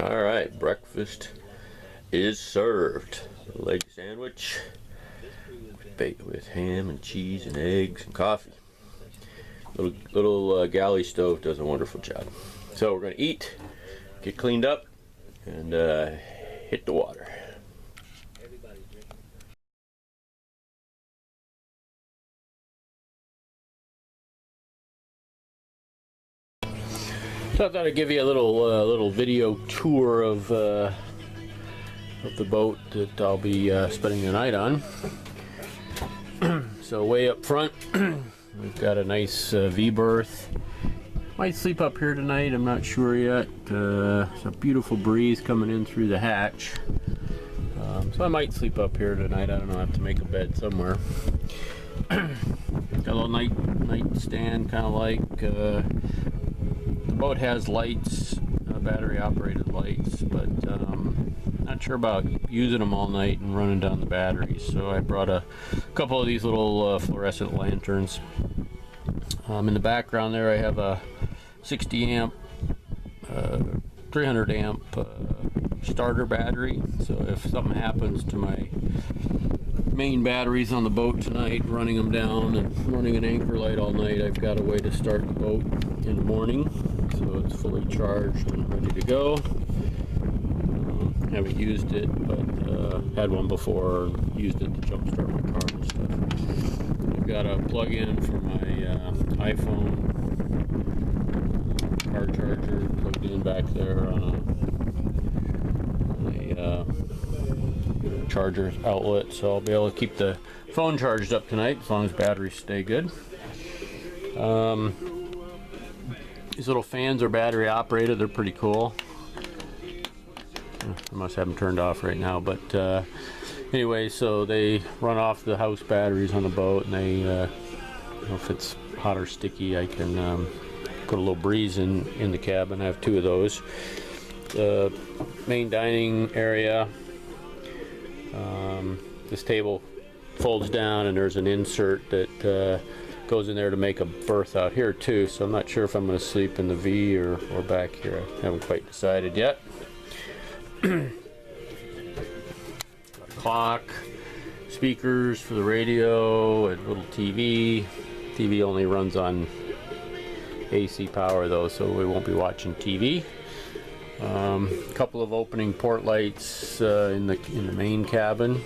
All right, breakfast is served. Leg sandwich with ham and cheese and eggs and coffee. Little galley stove does a wonderful job. So we're gonna eat, get cleaned up, and hit the water. So I thought I'd give you a little video tour of the boat that I'll be spending the night on. So way up front, we've got a nice V berth. Might sleep up here tonight, I'm not sure yet. It's a beautiful breeze coming in through the hatch. So I might sleep up here tonight, I don't know, I have to make a bed somewhere. Got a little nightstand, kind of like, the boat has lights, battery operated lights, but not sure about using them all night and running down the batteries. So I brought a couple of these little fluorescent lanterns. In the background there I have a 60 amp, 300 amp starter battery. So if something happens to my main batteries on the boat tonight, running them down and running an anchor light all night, I've got a way to start the boat in the morning. So it's fully charged and ready to go. Haven't used it, but had one before, used it to jump start my car and stuff. I've got a plug-in for my iPhone car charger plugged in back there on a charger outlet, so I'll be able to keep the phone charged up tonight as long as batteries stay good. These little fans are battery operated, they're pretty cool. I must have them turned off right now, but anyway, so they run off the house batteries on the boat, and they, you know, if it's hot or sticky, I can put a little breeze in the cabin. I have two of those. The main dining area, this table folds down, and there's an insert that goes in there to make a berth out here too, so I'm not sure if I'm going to sleep in the V or back here. I haven't quite decided yet. Clock, speakers for the radio, and little TV. TV only runs on AC power though, so we won't be watching TV. A couple of opening port lights in the main cabin,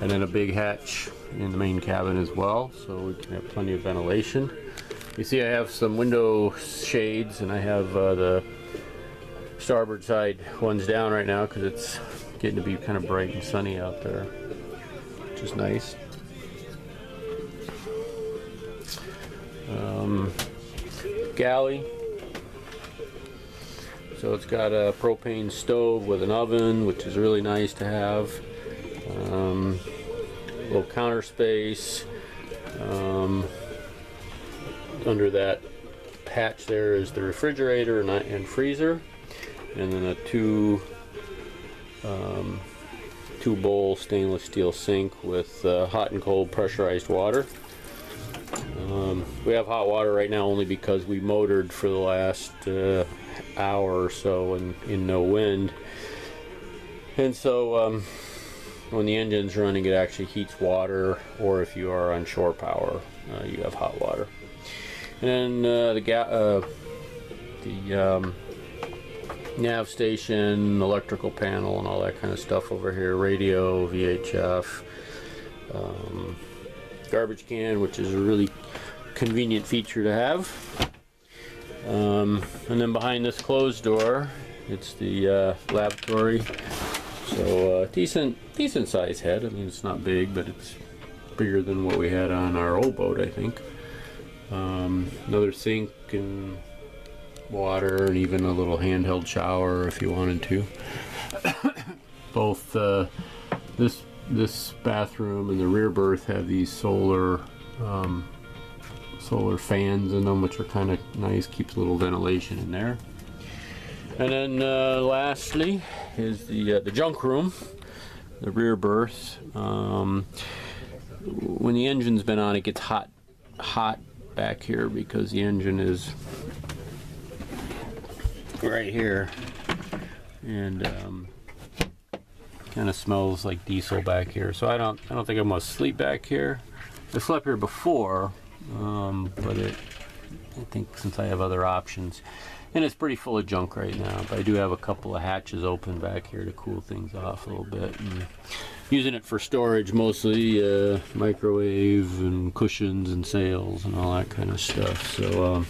and then a big hatch in the main cabin as well, so we can have plenty of ventilation. You see I have some window shades, and I have the starboard side ones down right now because it's getting to be kind of bright and sunny out there, which is nice. Galley. So it's got a propane stove with an oven, which is really nice to have. Little counter space. Under that hatch there is the refrigerator and freezer, and then a two bowl stainless steel sink with hot and cold pressurized water. We have hot water right now only because we motored for the last hour or so in no wind, and so when the engine's running, it actually heats water, or if you are on shore power, you have hot water. And then the nav station, electrical panel, and all that kind of stuff over here. Radio, VHF, garbage can, which is a really convenient feature to have. And then behind this closed door, it's the lavatory. So decent size head. I mean, it's not big, but it's bigger than what we had on our old boat, I think. Another sink and water, and even a little handheld shower if you wanted to. Both this bathroom and the rear berth have these solar fans in them, which are kind of nice, keeps a little ventilation in there. And then lastly is the junk room, the rear berth. When the engine's been on, it gets hot back here because the engine is right here, and kind of smells like diesel back here. So I don't think I'm gonna sleep back here. I slept here before, but I think since I have other options, and it's pretty full of junk right now, but I do have a couple of hatches open back here to cool things off a little bit. And using it for storage mostly, microwave and cushions and sails and all that kind of stuff. So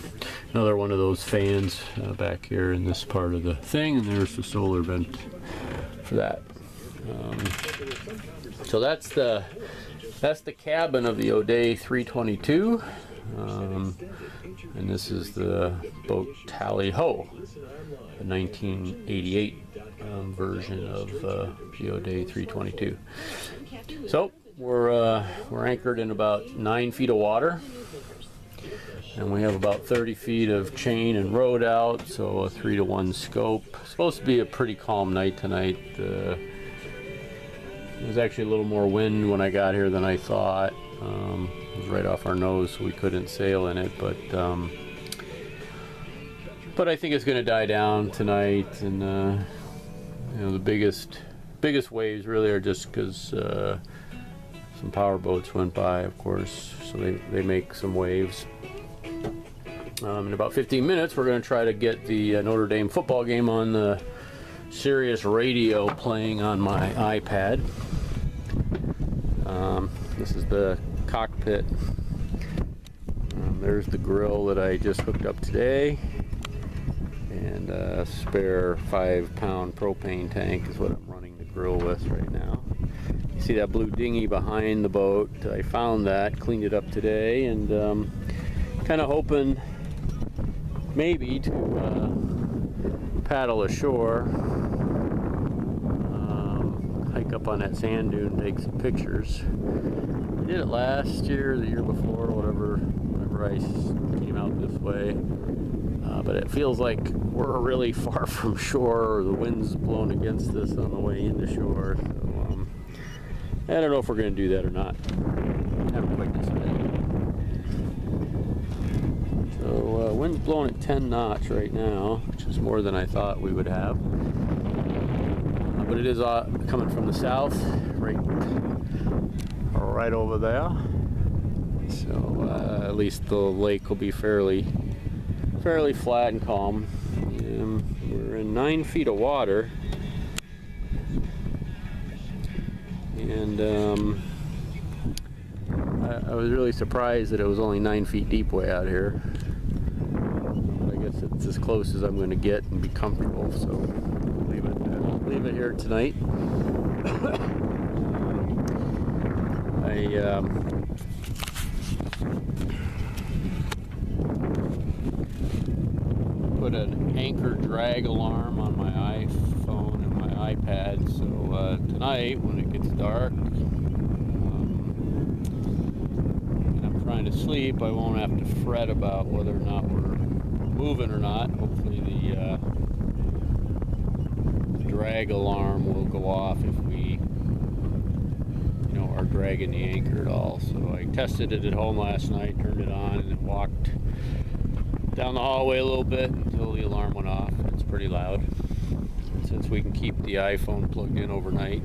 another one of those fans back here in this part of the thing, and there's the solar vent for that. So that's the cabin of the O'Day 322, and this is the boat Tally Ho, the 1988 version of the O'Day 322. So we're anchored in about 9 feet of water, and we have about 30 feet of chain and rode out, so a 3-to-1 scope. Supposed to be a pretty calm night tonight. There's actually a little more wind when I got here than I thought. It was right off our nose, so we couldn't sail in it, but I think it's going to die down tonight. And you know, the biggest waves really are just because some power boats went by, of course, so they make some waves. In about 15 minutes, we're going to try to get the Notre Dame football game on the Sirius radio playing on my iPad. This is the cockpit. There's the grill that I just hooked up today, and a spare 5-pound propane tank is what I'm running the grill with right now. You see that blue dinghy behind the boat? I found that, cleaned it up today, and kind of hoping maybe to paddle ashore, hike up on that sand dune, take some pictures. I did it last year, the year before, whenever I came out this way, but it feels like we're really far from shore, or the wind's blowing against us on the way into shore. So I don't know if we're going to do that or not. I haven't quite decided. So wind's blowing at 10 knots right now, which is more than I thought we would have. But it is coming from the south, right over there. So at least the lake will be fairly flat and calm. We're in 9 feet of water, and I was really surprised that it was only 9 feet deep way out here. I guess it's as close as I'm going to get and be comfortable, so leave it here tonight. I put an anchor drag alarm on my iPhone and my iPad, so tonight when it gets dark and I'm trying to sleep, I won't have to fret about whether or not we're moving or not. Hopefully the drag alarm will go off if we are dragging the anchor at all. So I tested it at home last night, turned it on, and then walked down the hallway a little bit until the alarm went off. It's pretty loud. Since we can keep the iPhone plugged in overnight,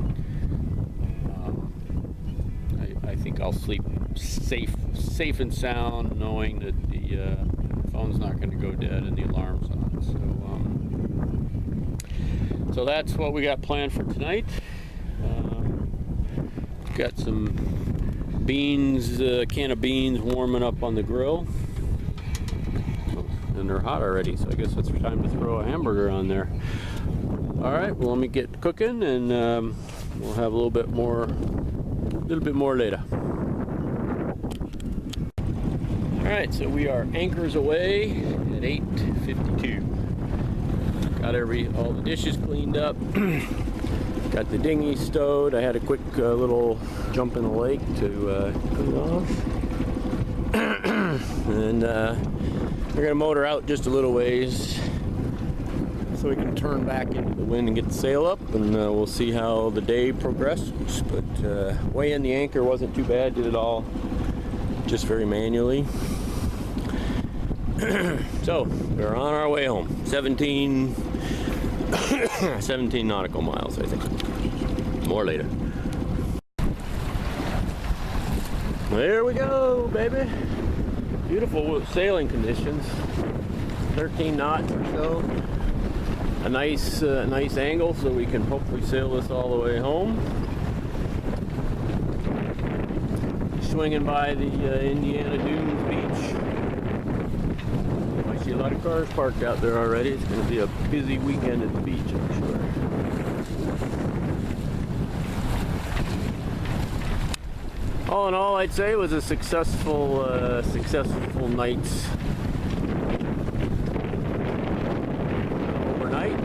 I think I'll sleep safe and sound, knowing that the phone's not going to go dead and the alarm's on. So that's what we got planned for tonight. Got some beans, a can of beans warming up on the grill, and they're hot already, so I guess it's time to throw a hamburger on there. All right, well, let me get cooking, and we'll have a little bit more later. All right, so we are anchors away at 8:52. Got all the dishes cleaned up. Got the dinghy stowed. I had a quick little jump in the lake to clean off. And we're going to motor out just a little ways so we can turn back into the wind and get the sail up, and we'll see how the day progresses. But weighing the anchor wasn't too bad. Did it all just very manually. So we're on our way home. 17 17 nautical miles, I think. More later. There we go, baby. Beautiful sailing conditions. 13 knots or so. A nice angle, so we can hopefully sail this all the way home. Swinging by the Indiana Dunes beach. I see a lot of cars parked out there already. It's going to be a busy weekend at the beach, I'm sure. All in all, I'd say it was a successful night's overnight.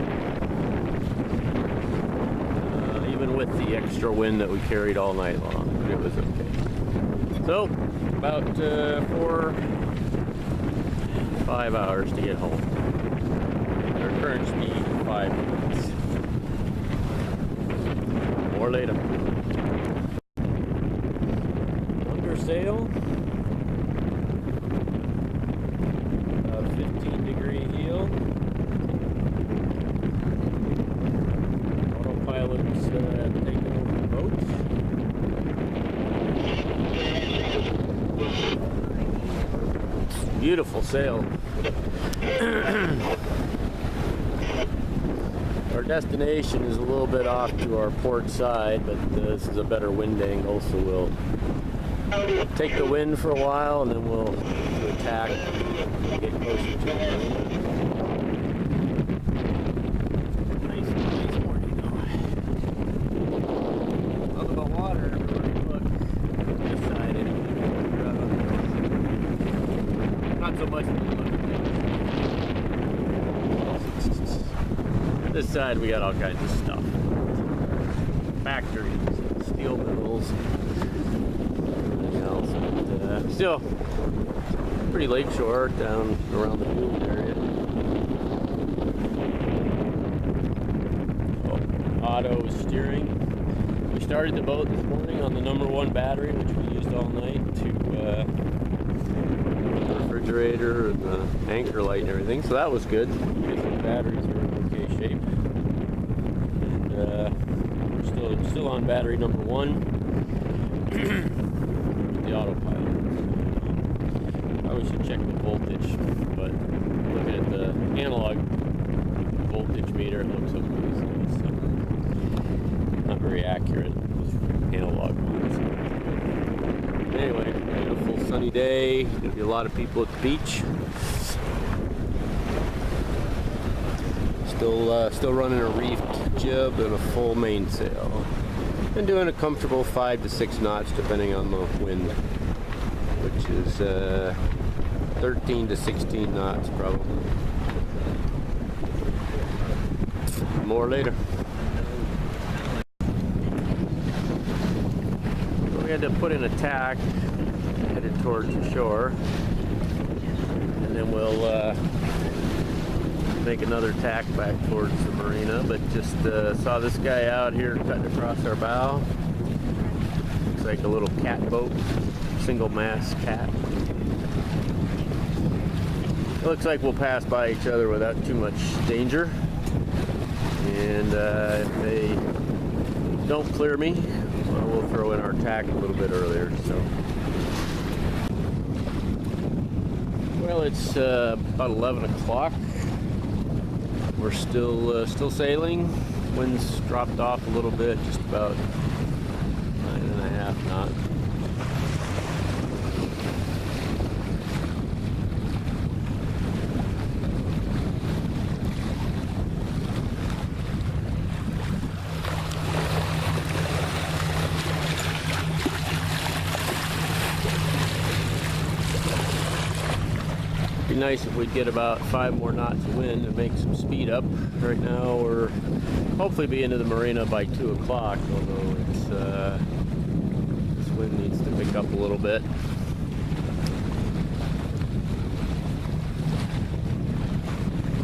Even with the extra wind that we carried all night long, it was okay. So, about 5 hours to get home. Our current speed, 5 minutes. More later. Under sail. About 15-degree heel. Autopilot's taking over the boat. Beautiful sail. Our destination is a little bit off to our port side, but this is a better wind angle, so we'll take the wind for a while and then we'll attack and get closer to the marina. Nice morning. Love about water, everybody. Look, this side anyway. Not so much when you look at this side, we got all kinds of stuff. Factories, steel mills, everything else. But, still, pretty lakeshore down around the Dunes area. Oh, Otto is steering. We started the boat this morning on the #1 battery, which we used all night to refrigerator and the anchor light and everything, so that was good because the batteries are in okay shape. And we're still on battery #1 with the autopilot. Probably should check the voltage, but looking at the analog voltage meter, it looks okay. So it's not very accurate with analog ones. Anyway, beautiful sunny day. Gonna be a lot of people at the beach. Still running a reefed jib and a full mainsail. And doing a comfortable 5 to 6 knots depending on the wind, which is 13 to 16 knots probably. More later. We had to put in a tack headed towards the shore, and then we'll make another tack back towards the marina. But just saw this guy out here cutting across our bow. Looks like a little cat boat, single mast cat. It looks like we'll pass by each other without too much danger, and if they don't clear me, we'll throw in our tack a little bit earlier. So, well, it's about 11 o'clock. We're still sailing. Wind's dropped off a little bit, just about 9.5 knots. Be nice if we'd get about 5 more knots of wind and make some speed up. Right now we're hopefully be into the marina by 2 o'clock, although it's this wind needs to pick up a little bit.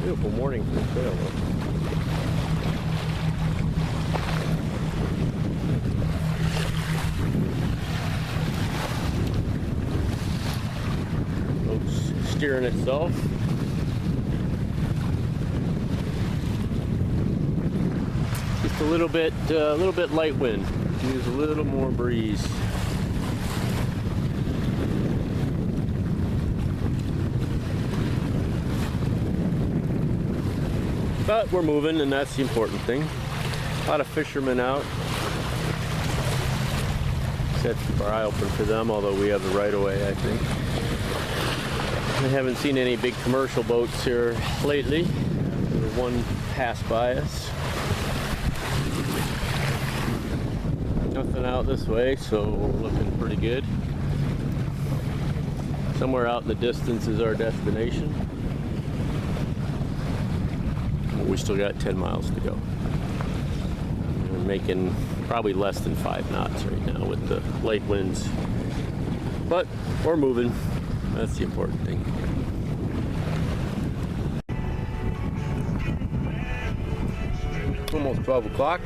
Beautiful morning for the sail though. Steering itself. a little bit light wind. Use a little more breeze. But we're moving, and that's the important thing. A lot of fishermen out. Let's keep our eye open for them, although we have the right of way, I think. I haven't seen any big commercial boats here lately. One passed by us. Nothing out this way, so we're looking pretty good. Somewhere out in the distance is our destination. We still got 10 miles to go. We're making probably less than 5 knots right now with the light winds. But we're moving. That's the important thing. It's almost 12 o'clock,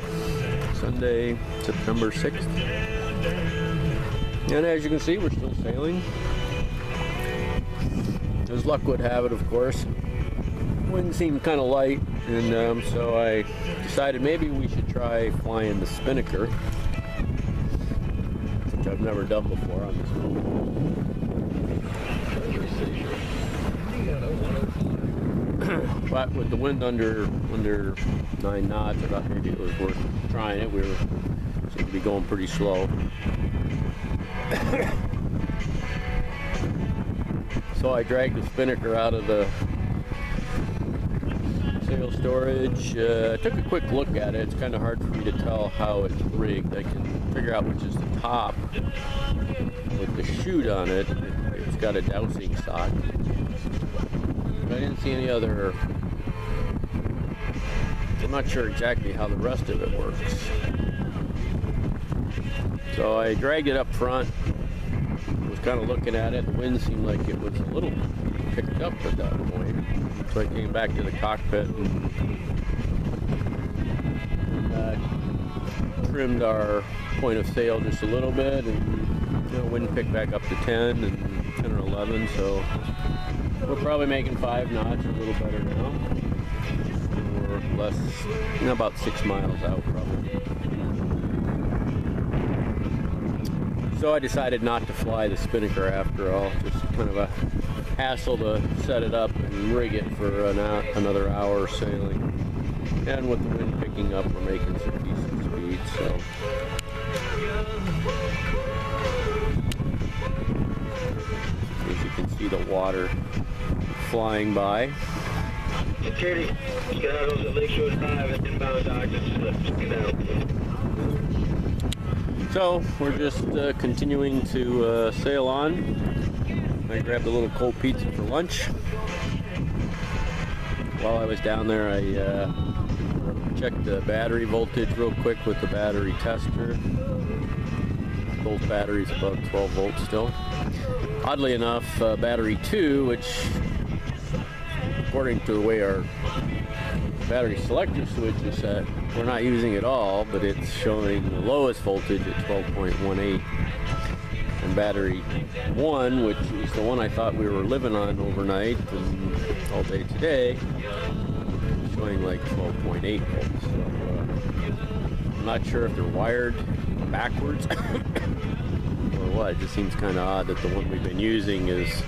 Sunday, September 6th. And as you can see, we're still sailing. As luck would have it, of course, wind seemed kind of light, and so I decided maybe we should try flying the spinnaker, which I've never done before on this boat. But with the wind under 9 knots, I thought maybe it was worth trying it. We seemed to be going pretty slow. So I dragged the spinnaker out of the sail storage. Took a quick look at it. It's kind of hard for me to tell how it's rigged. I can figure out which is the top with the chute on it. It's got a dowsing sock. But I didn't see any other. I'm not sure exactly how the rest of it works. So I dragged it up front. Was kind of looking at it. The wind seemed like it was a little picked up at that point. So I came back to the cockpit and trimmed our point of sail just a little bit, and wind picked back up to 10 and 10 or 11. So we're probably making 5 knots, a little better now. We're less, about 6 miles out probably. So I decided not to fly the spinnaker after all. Just kind of a hassle to set it up and rig it for another hour sailing. And with the wind picking up, we're making some decent speed. So as you can see, the water flying by. Security, skedaddles at Lakeshore Drive at inbound docks. Skedaddle. So we're just continuing to sail on. I grabbed a little cold pizza for lunch. While I was down there, I checked the battery voltage real quick with the battery tester. Both batteries above 12 volts still. Oddly enough, battery 2, which according to the way our battery selector switch is set, we're not using at all, but it's showing the lowest voltage at 12.18. And battery 1, which is the one I thought we were living on overnight and all day today, is showing like 12.8 volts. So I'm not sure if they're wired backwards or what. It just seems kind of odd that the one we've been using is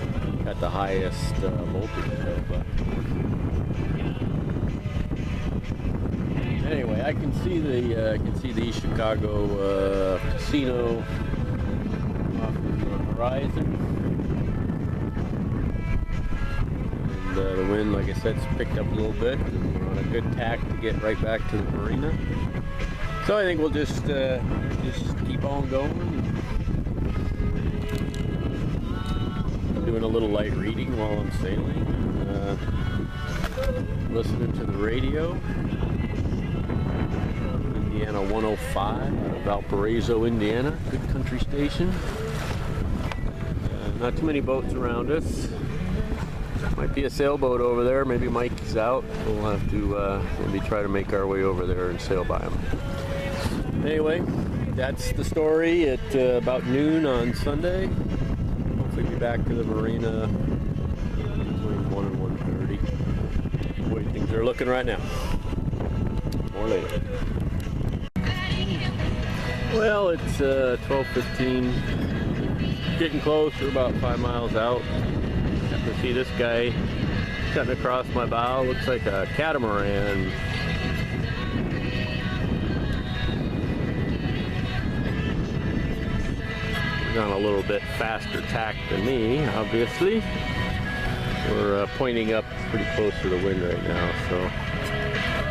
at the highest voltage. So, anyway, I can see the East Chicago casino off in the horizon, and the wind, like I said, has picked up a little bit, and we're on a good tack to get right back to the marina. So I think we'll just keep on going. I'm doing a little light reading while I'm sailing, listening to the radio. Indiana 105 out of Valparaiso, Indiana. Good country station. Not too many boats around us. Might be a sailboat over there. Maybe Mike is out. We'll have to maybe try to make our way over there and sail by him. Anyway, that's the story at about noon on Sunday. Hopefully be back to the marina between 1 and 1:30. The way things are looking right now. More later. Well, it's 12:15. Getting close. We're about 5 miles out. Got to see this guy cutting across my bow. Looks like a catamaran. He's on a little bit faster tack than me, obviously. We're pointing up pretty close to the wind right now, so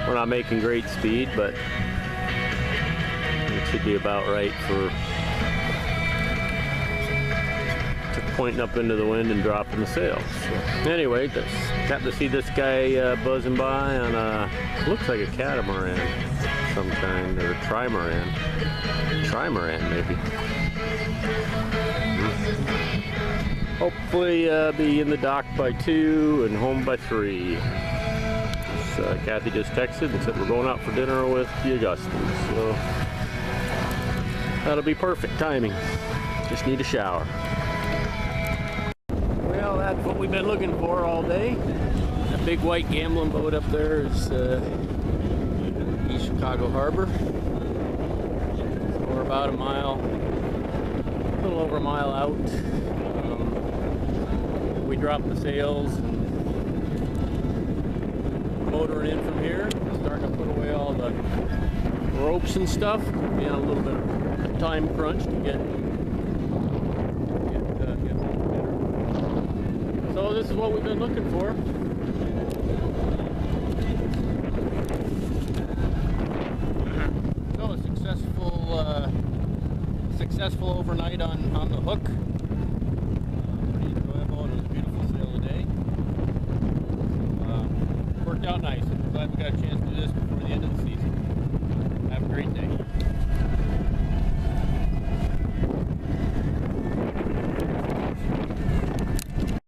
we're not making great speed, but it should be about right for pointing up into the wind and dropping the sails. So anyway, got to see this guy buzzing by on a, looks like a catamaran of some kind, or trimaran. Trimaran maybe. Hopefully be in the dock by 2 and home by 3. Kathy just texted and said we're going out for dinner with the Augustins, so that'll be perfect timing. Just need a shower. Well, that's what we've been looking for all day. That big white gambling boat up there is East Chicago Harbor. So we're about a mile, a little over a mile out. We dropped the sails and motoring in from here, starting to put away all the ropes and stuff. Be on a little bit of a time crunch to get so this is what we've been looking for. So a successful overnight on the hook. Pretty enjoyable, and it was a beautiful sail today. Worked out nice. I'm glad we got a chance to do this before the end of the season. Have a great day.